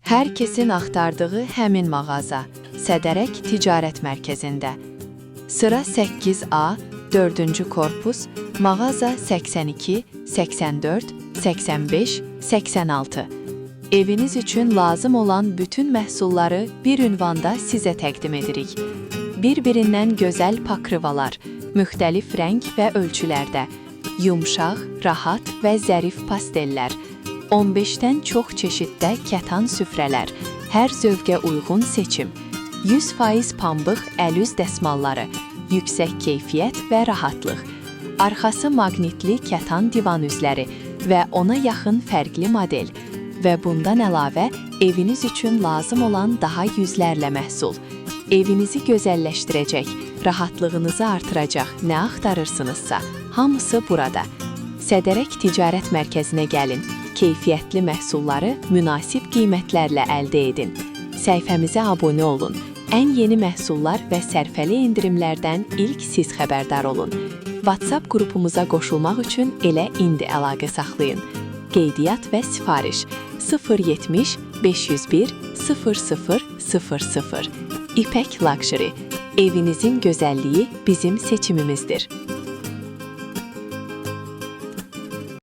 Hər kəsin axtardığı həmin mağaza, Sədərək Ticarət Mərkəzində. Sıra 8A, 4-cü korpus, mağaza 82, 84, 85, 86. Eviniz üçün lazım olan bütün məhsulları bir ünvanda sizə təqdim edirik. Bir-birindən gözəl pakrivalar, müxtəlif rəng və ölçülərdə, yumşaq, rahat və zərif pastellər, 15-dən çox çeşiddə kətan süfrələr, hər zövqə uyğun seçim, 100% pambıq əl-üz dəsmalları, yüksək keyfiyyət və rahatlıq, arxası maqnitli kətan divan üzləri və ona yaxın fərqli model və bundan əlavə eviniz üçün lazım olan daha yüzlərlə məhsul. Evinizi gözəlləşdirəcək, rahatlığınızı artıracaq nə axtarırsınızsa, hamısı burada. Sədərək Ticarət Mərkəzinə gəlin, keyfiyyətli məhsulları münasib qiymətlərlə əldə edin. Səhifəmizə abunə olun, ən yeni məhsullar və sərfəli endirimlərdən ilk siz xəbərdar olun. WhatsApp qrupumuza qoşulmaq üçün elə indi əlaqə saxlayın. Qeydiyyat və sifariş 070 501 0000. İpək Luxury. Evinizin gözəlliyi bizim seçimimizdir.